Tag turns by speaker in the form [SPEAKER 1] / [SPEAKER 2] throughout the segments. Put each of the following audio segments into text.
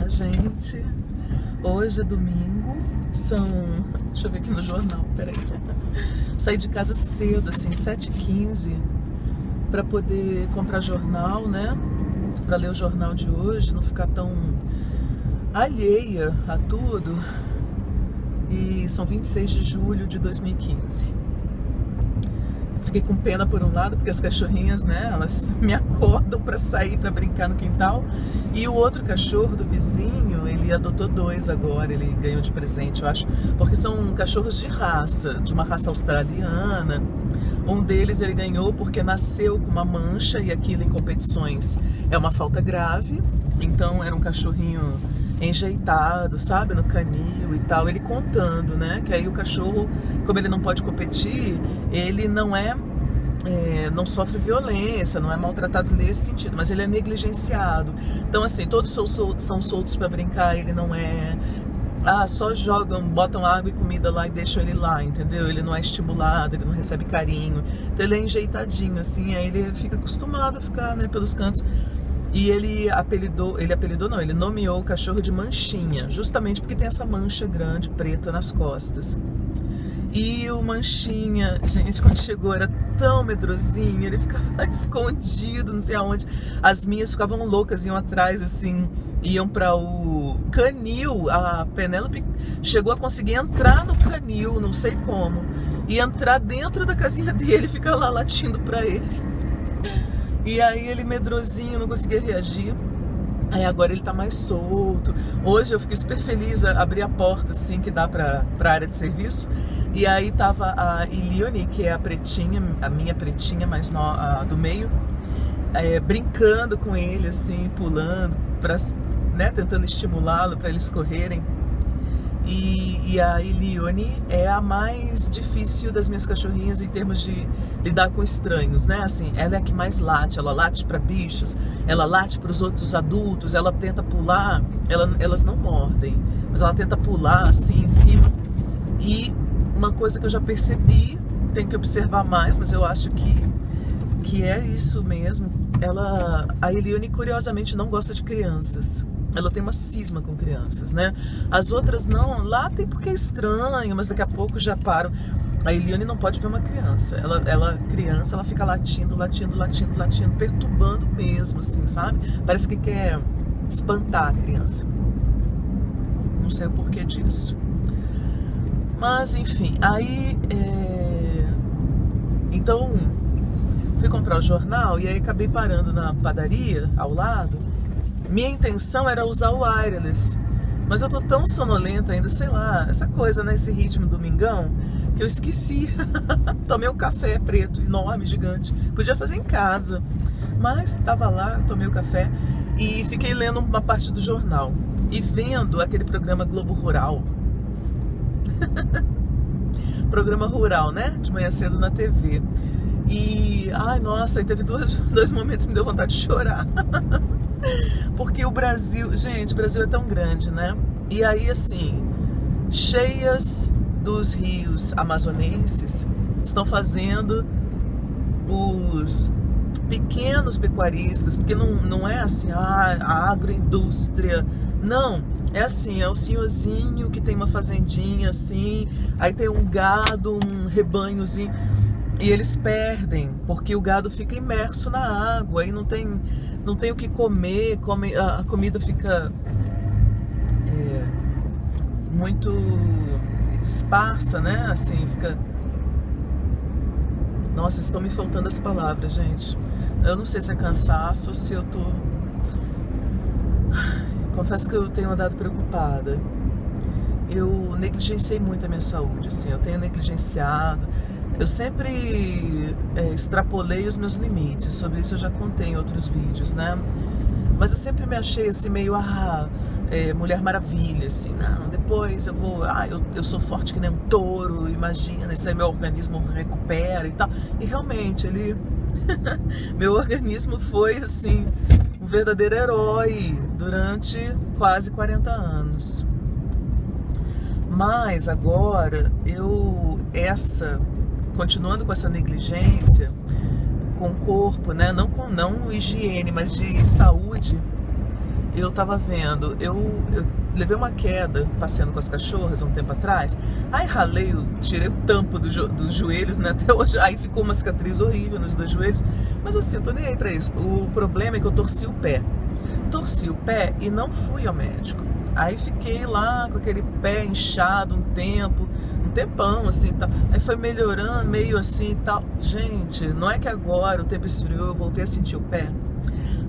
[SPEAKER 1] gente. Hoje é domingo, são... Deixa eu ver aqui no jornal, peraí. Saí de casa cedo, assim, 7h15, pra poder comprar jornal, né? Pra ler o jornal de hoje, não ficar tão alheia a tudo. E são 26 de julho de 2015. Fiquei com pena por um lado, porque as cachorrinhas, né, elas me acordam para sair, para brincar no quintal. E o outro cachorro do vizinho, ele adotou 2 agora, ele ganhou de presente, eu acho. Porque são cachorros de raça, de uma raça australiana. Um deles ele ganhou porque nasceu com uma mancha, e aquilo em competições é uma falta grave. Então era um cachorrinho enjeitado, sabe, no canil e tal, ele contando, né, que aí o cachorro, como ele não pode competir, ele não sofre violência, não é maltratado nesse sentido, mas ele é negligenciado. Então assim, todos são soltos para brincar, ele não é... só jogam, botam água e comida lá e deixam ele lá, entendeu? Ele não é estimulado, ele não recebe carinho, então ele é enjeitadinho, assim, aí ele fica acostumado a ficar, né, pelos cantos. E ele nomeou o cachorro de Manchinha, justamente porque tem essa mancha grande, preta nas costas. E o Manchinha, gente, quando chegou era tão medrosinho, ele ficava escondido, não sei aonde. As minhas ficavam loucas, iam atrás, assim, iam para o canil. A Penélope chegou a conseguir entrar no canil, não sei como, e entrar dentro da casinha dele e ficar lá latindo para ele. E aí ele medrosinho, não conseguia reagir. Aí agora ele tá mais solto. Hoje eu fiquei super feliz, abri a porta assim que dá pra área de serviço. E aí tava a Ilione, que é a pretinha, a minha pretinha mais do meio, brincando com ele assim, pulando, né, tentando estimulá-lo para eles correrem. E a Ilione é a mais difícil das minhas cachorrinhas em termos de lidar com estranhos, né? Assim, ela é a que mais late, ela late para bichos, ela late para os outros adultos, ela tenta pular, elas não mordem, mas ela tenta pular assim em cima. E uma coisa que eu já percebi, tem que observar mais, mas eu acho que é isso mesmo. A Ilione curiosamente não gosta de crianças. Ela tem uma cisma com crianças, né? As outras não, latem porque é estranho, mas daqui a pouco já param. A Eliane não pode ver uma criança. Criança, ela fica latindo, perturbando mesmo, assim, sabe? Parece que quer espantar a criança. Não sei o porquê disso. Mas, enfim, aí... Então, fui comprar o jornal e aí acabei parando na padaria, ao lado. Minha intenção era usar o wireless, mas eu tô tão sonolenta ainda, sei lá, essa coisa, né, esse ritmo domingão, que eu esqueci. Tomei um café preto, enorme, gigante. Podia fazer em casa, mas tava lá, tomei o café e fiquei lendo uma parte do jornal e vendo aquele programa Globo Rural. Programa rural, né, de manhã cedo na TV. E, ai, nossa, aí teve dois momentos que me deu vontade de chorar. Porque o Brasil, gente, o Brasil é tão grande, né? E aí, assim, cheias dos rios amazonenses estão fazendo os pequenos pecuaristas, porque não é assim, a agroindústria, não, é assim, é o senhorzinho que tem uma fazendinha assim, aí tem um gado, um rebanhozinho, e eles perdem, porque o gado fica imerso na água, aí não tem o que comer, a comida fica muito esparsa, né? Assim, fica... Nossa, estão me faltando as palavras, gente. Eu não sei se é cansaço ou se eu tô... Confesso que eu tenho andado preocupada. Eu negligenciei muito a minha saúde, assim, eu tenho negligenciado. Eu sempre extrapolei os meus limites, sobre isso eu já contei em outros vídeos, né? Mas eu sempre me achei assim meio, Mulher Maravilha, assim, não, depois eu vou, eu sou forte que nem um touro, imagina, isso aí meu organismo recupera e tal. E realmente, meu organismo foi, assim, um verdadeiro herói durante quase 40 anos. Mas agora, continuando com essa negligência com o corpo, né? Não higiene, mas de saúde, eu tava vendo, eu levei uma queda passeando com as cachorras um tempo atrás, aí ralei, tirei o tampo dos joelhos, né, até hoje, aí ficou uma cicatriz horrível nos dois joelhos, mas assim, eu tô nem aí pra isso. O problema é que eu torci o pé e não fui ao médico. Aí fiquei lá com aquele pé inchado um tempão assim e tal. Aí foi melhorando meio assim e tal. Gente, não é que agora o tempo esfriou, eu voltei a sentir o pé.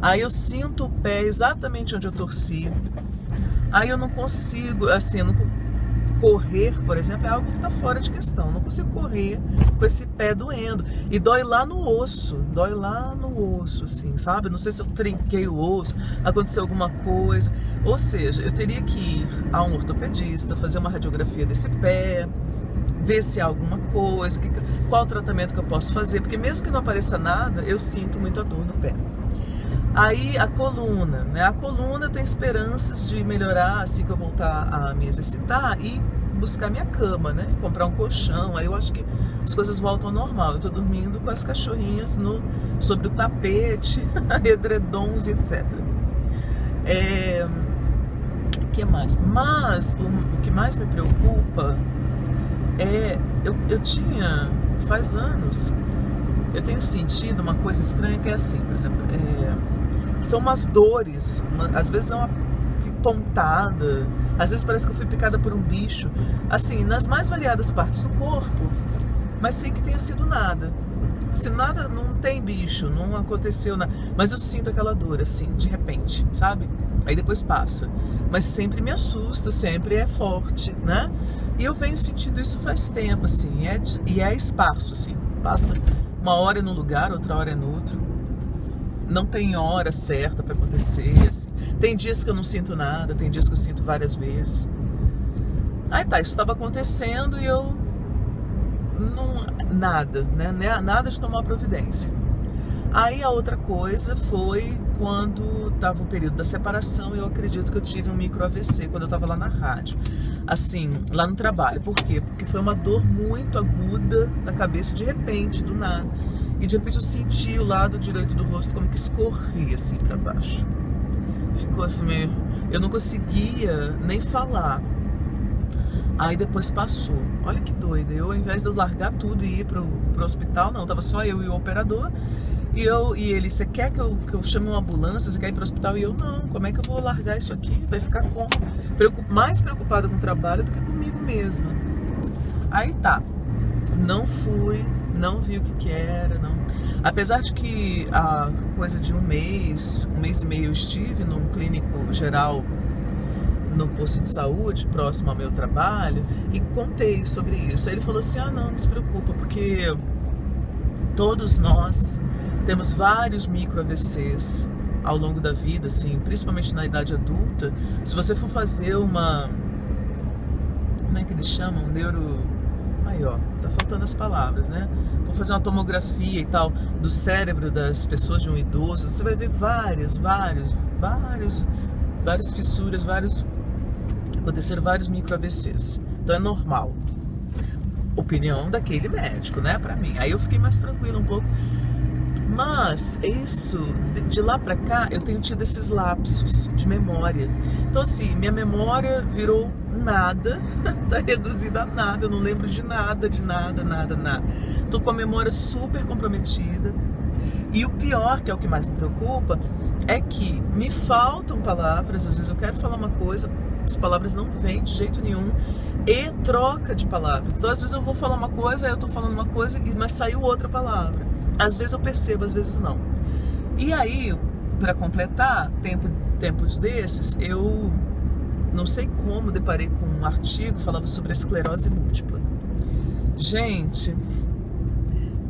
[SPEAKER 1] Aí eu sinto o pé exatamente onde eu torci. Aí eu não consigo, assim, correr, por exemplo, é algo que está fora de questão. Eu não consigo correr com esse pé doendo. E dói lá no osso, assim, sabe? Não sei se eu trinquei o osso, aconteceu alguma coisa. Ou seja, eu teria que ir a um ortopedista, fazer uma radiografia desse pé, ver se há alguma coisa, qual o tratamento que eu posso fazer, porque mesmo que não apareça nada, eu sinto muita dor no pé. Aí a coluna, né? A coluna tem esperanças de melhorar assim que eu voltar a me exercitar e buscar minha cama, né? Comprar um colchão, aí eu acho que as coisas voltam ao normal. Eu tô dormindo com as cachorrinhas sobre o tapete, edredons e etc. O que mais? Mas o que mais me preocupa é... Eu tinha... Faz anos... Eu tenho sentido uma coisa estranha que é assim, por exemplo... São umas dores, às vezes é uma pontada, às vezes parece que eu fui picada por um bicho, assim, nas mais variadas partes do corpo, mas sem que tenha sido nada. Se nada, não tem bicho, não aconteceu nada, mas eu sinto aquela dor, assim, de repente, sabe? Aí depois passa, mas sempre me assusta, sempre é forte, né? E eu venho sentindo isso faz tempo, assim, e é esparso, assim, passa uma hora num lugar, outra hora no outro. Não tem hora certa para acontecer, assim. Tem dias que eu não sinto nada, tem dias que eu sinto várias vezes. Aí tá, isso estava acontecendo e eu nada, né? Nada de tomar providência. Aí a outra coisa foi quando estava o período da separação, eu acredito que eu tive um micro AVC quando eu estava lá na rádio, assim, lá no trabalho. Por quê? Porque foi uma dor muito aguda na cabeça, de repente, do nada. E de repente eu senti o lado direito do rosto como que escorria assim para baixo. Ficou assim meio... Eu não conseguia nem falar. Aí depois passou. Olha que doida. Eu, ao invés de eu largar tudo e ir pro hospital, não, tava só eu e o operador. E ele, você quer que eu chame uma ambulância? Você quer ir pro hospital? E eu, não, como é que eu vou largar isso aqui? Vai ficar como? Mais preocupada com o trabalho do que comigo mesma. Aí tá. Não fui... Não vi o que era, não. Apesar de que a coisa de um mês e meio eu estive num clínico geral no posto de saúde, próximo ao meu trabalho, e contei sobre isso. Aí ele falou assim, não se preocupa, porque todos nós temos vários micro AVCs ao longo da vida, assim, principalmente na idade adulta. Se você for fazer uma... Como é que eles chamam? Aí, ó, tá faltando as palavras, né? Vou fazer uma tomografia e tal do cérebro das pessoas, de um idoso, você vai ver várias fissuras, aconteceram vários micro AVCs. Então é normal. Opinião daquele médico, né, pra mim. Aí eu fiquei mais tranquila um pouco. Mas isso, de lá pra cá, eu tenho tido esses lapsos de memória. Então assim, minha memória virou nada, tá reduzida a nada, eu não lembro de nada. Tô com a memória super comprometida. E o pior, que é o que mais me preocupa, é que me faltam palavras, às vezes eu quero falar uma coisa, as palavras não vêm de jeito nenhum, e troca de palavras. Então às vezes eu vou falar uma coisa, aí eu tô falando uma coisa, mas saiu outra palavra. Às vezes eu percebo, às vezes não. E aí, para completar, tempos desses, eu não sei como deparei com um artigo que falava sobre a esclerose múltipla. Gente,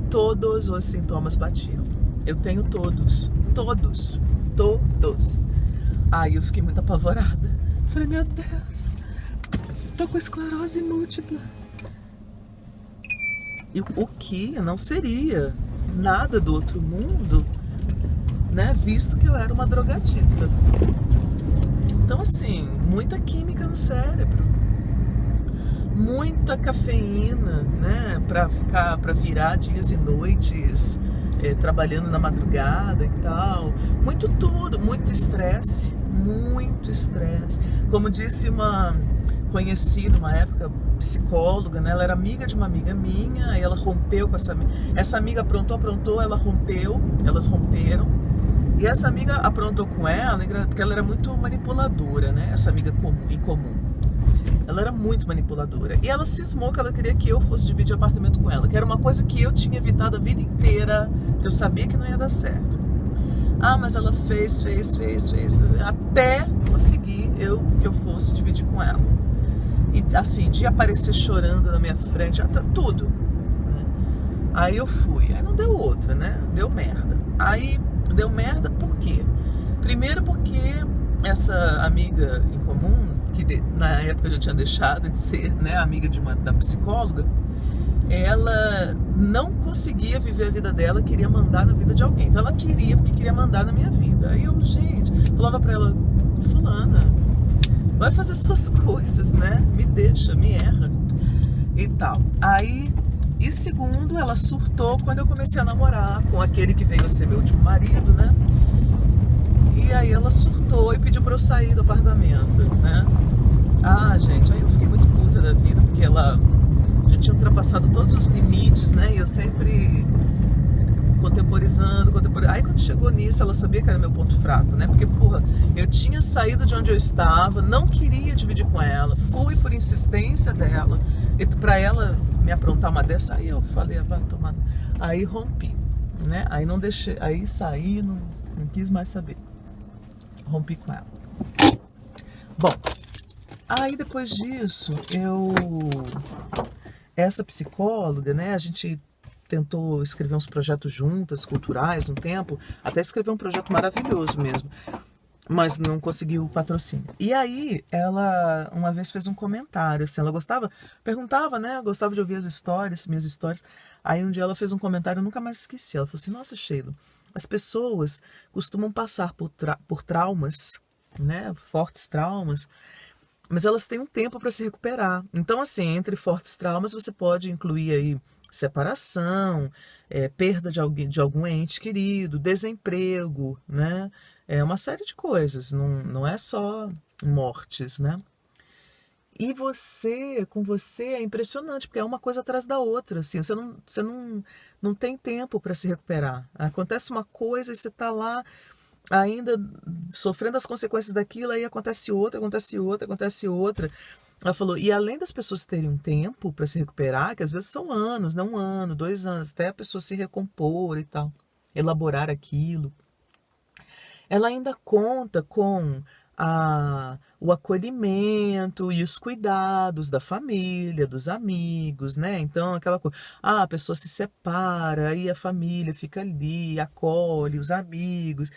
[SPEAKER 1] todos os sintomas batiam. Eu tenho todos. Aí eu fiquei muito apavorada. Falei, meu Deus, tô com esclerose múltipla. E o que não seria nada do outro mundo, né, visto que eu era uma drogadita. Então assim, muita química no cérebro, muita cafeína, né, para virar dias e noites, trabalhando na madrugada e tal, muito estresse, muito estresse. Como disse uma conhecida, uma época, psicóloga, né? Ela era amiga de uma amiga minha, aí ela rompeu com essa amiga. Essa amiga aprontou, ela rompeu, elas romperam. E essa amiga aprontou com ela, porque ela era muito manipuladora, né? Essa amiga em comum. Ela era muito manipuladora. E ela cismou que ela queria que eu fosse dividir apartamento com ela, que era uma coisa que eu tinha evitado a vida inteira, que eu sabia que não ia dar certo. Ah, mas ela fez, até conseguir que eu fosse dividir com ela. E assim, de aparecer chorando na minha frente, tudo. Né? Aí eu fui, aí não deu outra, né? Deu merda. Aí deu merda por quê? Primeiro porque essa amiga em comum, que na época eu já tinha deixado de ser, né, amiga da psicóloga, ela não conseguia viver a vida dela, queria mandar na vida de alguém. Então ela queria, porque queria mandar na minha vida. Aí eu, gente, falava pra ela, fulana, vai fazer suas coisas, né? Me deixa, me erra e tal. Aí, e segundo, ela surtou quando eu comecei a namorar com aquele que veio a ser meu último marido, né? E aí ela surtou e pediu pra eu sair do apartamento, né? Ah, gente, aí eu fiquei muito puta da vida, porque ela já tinha ultrapassado todos os limites, né? E eu sempre contemporizando. Aí quando chegou nisso, ela sabia que era meu ponto fraco, né? Porque, porra, eu tinha saído de onde eu estava, não queria dividir com ela, fui por insistência dela, e pra ela me aprontar uma dessa, aí eu falei, vai tomar. Aí rompi, né? Aí não deixei, aí saí, não quis mais saber. Rompi com ela. Bom, aí depois disso, essa psicóloga, né? A gente tentou escrever uns projetos juntas, culturais, um tempo, até escrever um projeto maravilhoso mesmo, mas não conseguiu o patrocínio. E aí, ela uma vez fez um comentário, assim, ela perguntava, né, gostava de ouvir as histórias, minhas histórias. Aí um dia ela fez um comentário, eu nunca mais esqueci, ela falou assim, nossa, Sheila, as pessoas costumam passar por traumas, né, fortes traumas, mas elas têm um tempo para se recuperar. Então, assim, entre fortes traumas, você pode incluir aí separação, perda de algum ente querido, desemprego, né? Uma série de coisas, não é só mortes, né? E com você é impressionante, porque é uma coisa atrás da outra, assim, você não tem tempo para se recuperar. Acontece uma coisa e você está lá ainda sofrendo as consequências daquilo, aí acontece outra. Ela falou, e além das pessoas terem um tempo para se recuperar, que às vezes são anos, não 1 ano, 2 anos, até a pessoa se recompor e tal, elaborar aquilo, ela ainda conta com o acolhimento e os cuidados da família, dos amigos, né? Então, aquela coisa, a pessoa se separa, aí a família fica ali, acolhe os amigos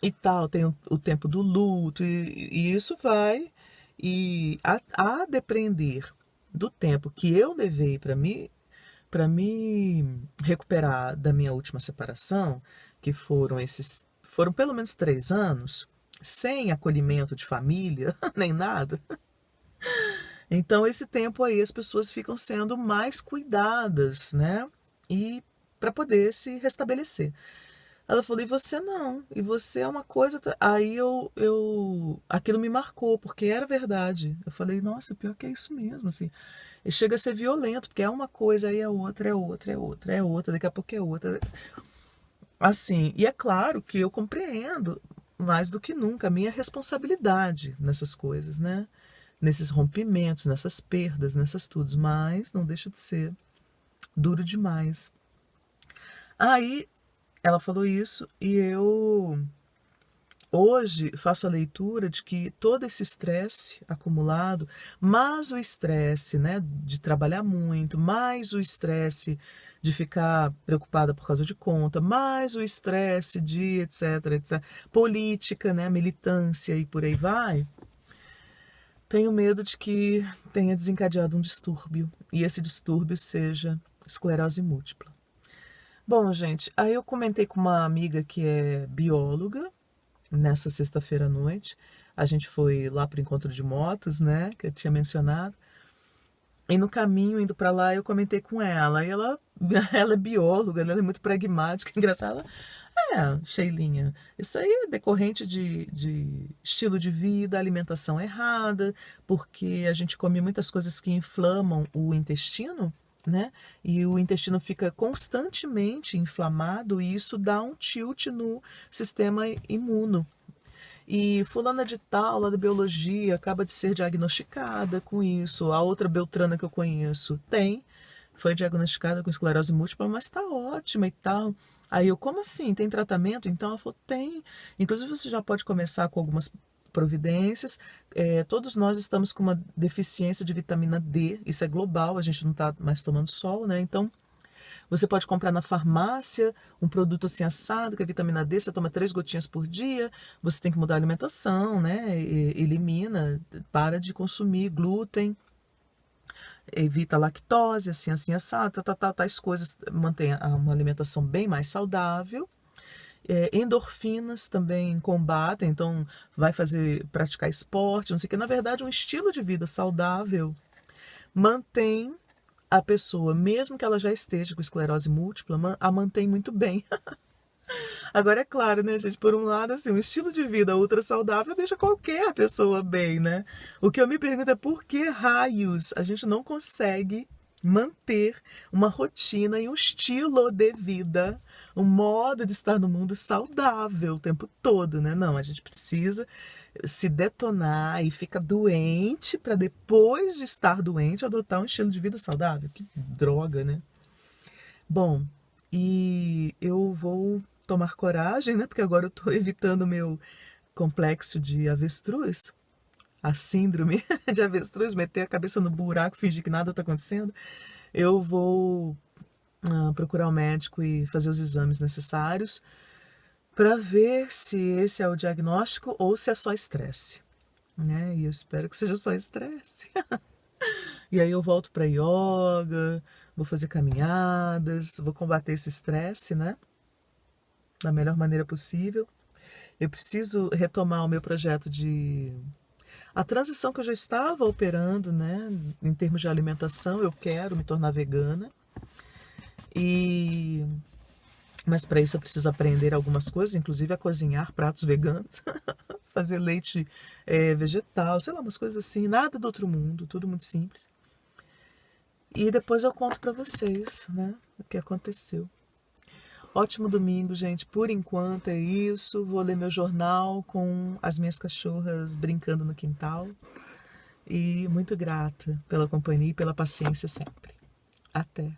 [SPEAKER 1] e tal, tem o tempo do luto, e isso vai, e a depender do tempo que eu levei para me recuperar da minha última separação, que foram pelo menos 3 anos, sem acolhimento de família, nem nada. Então, esse tempo aí as pessoas ficam sendo mais cuidadas, né? E para poder se restabelecer. Ela falou, e você não, e você é uma coisa. Aí aquilo me marcou, porque era verdade. Eu falei, nossa, pior que é isso mesmo, assim. E chega a ser violento, porque é uma coisa, aí é outra, daqui a pouco é outra. Assim, e é claro que eu compreendo mais do que nunca a minha responsabilidade nessas coisas, né? Nesses rompimentos, nessas perdas, nessas tudo, mas não deixa de ser duro demais. Aí ela falou isso e eu hoje faço a leitura de que todo esse estresse acumulado, mais o estresse, né, de trabalhar muito, mais o estresse de ficar preocupada por causa de conta, mais o estresse de etc, política, né, militância e por aí vai, tenho medo de que tenha desencadeado um distúrbio e esse distúrbio seja esclerose múltipla. Bom, gente, aí eu comentei com uma amiga que é bióloga nessa sexta-feira à noite. A gente foi lá para o encontro de motos, né, que eu tinha mencionado. E no caminho, indo para lá, eu comentei com ela. E ela é bióloga, ela é muito pragmática, engraçada. Sheilinha, isso aí é decorrente de estilo de vida, alimentação errada, porque a gente come muitas coisas que inflamam o intestino, né? E o intestino fica constantemente inflamado e isso dá um tilt no sistema imuno. E fulana de tal, lá da biologia, acaba de ser diagnosticada com isso. A outra Beltrana que eu conheço foi diagnosticada com esclerose múltipla, mas está ótima e tal. Aí eu, como assim? Tem tratamento? Então ela falou, tem. Inclusive você já pode começar com algumas providências. Todos nós estamos com uma deficiência de vitamina D, isso é global, a gente não está mais tomando sol, né? Então você pode comprar na farmácia um produto assim assado, que é vitamina D, você toma 3 gotinhas por dia, você tem que mudar a alimentação, né? Elimina, para de consumir glúten, evita lactose, assim, assado, tais coisas, mantém uma alimentação bem mais saudável. Endorfinas também combatem, então vai praticar esporte, não sei o que. Na verdade, um estilo de vida saudável mantém a pessoa, mesmo que ela já esteja com esclerose múltipla, a mantém muito bem. Agora é claro, né, gente? Por um lado, assim, um estilo de vida ultra saudável deixa qualquer pessoa bem, né? O que eu me pergunto é por que raios a gente não consegue manter uma rotina e um estilo de vida, um modo de estar no mundo saudável o tempo todo, né? Não, a gente precisa se detonar e fica doente para depois de estar doente adotar um estilo de vida saudável. Que droga, né? Bom, e eu vou tomar coragem, né? Porque agora eu tô evitando o meu complexo de avestruz, a síndrome de avestruz, meter a cabeça no buraco, fingir que nada tá acontecendo. Eu vou procurar o médico e fazer os exames necessários para ver se esse é o diagnóstico ou se é só estresse, né? E eu espero que seja só estresse. E aí eu volto para yoga, vou fazer caminhadas, vou combater esse estresse, né? Da melhor maneira possível. Eu preciso retomar o meu projeto a transição que eu já estava operando, né? Em termos de alimentação, eu quero me tornar vegana. Mas para isso eu preciso aprender algumas coisas, inclusive a cozinhar pratos veganos, fazer leite vegetal, sei lá, umas coisas assim, nada do outro mundo, tudo muito simples. E depois eu conto para vocês, né, o que aconteceu. Ótimo domingo, gente. Por enquanto é isso. Vou ler meu jornal com as minhas cachorras brincando no quintal. E muito grata pela companhia e pela paciência sempre. Até!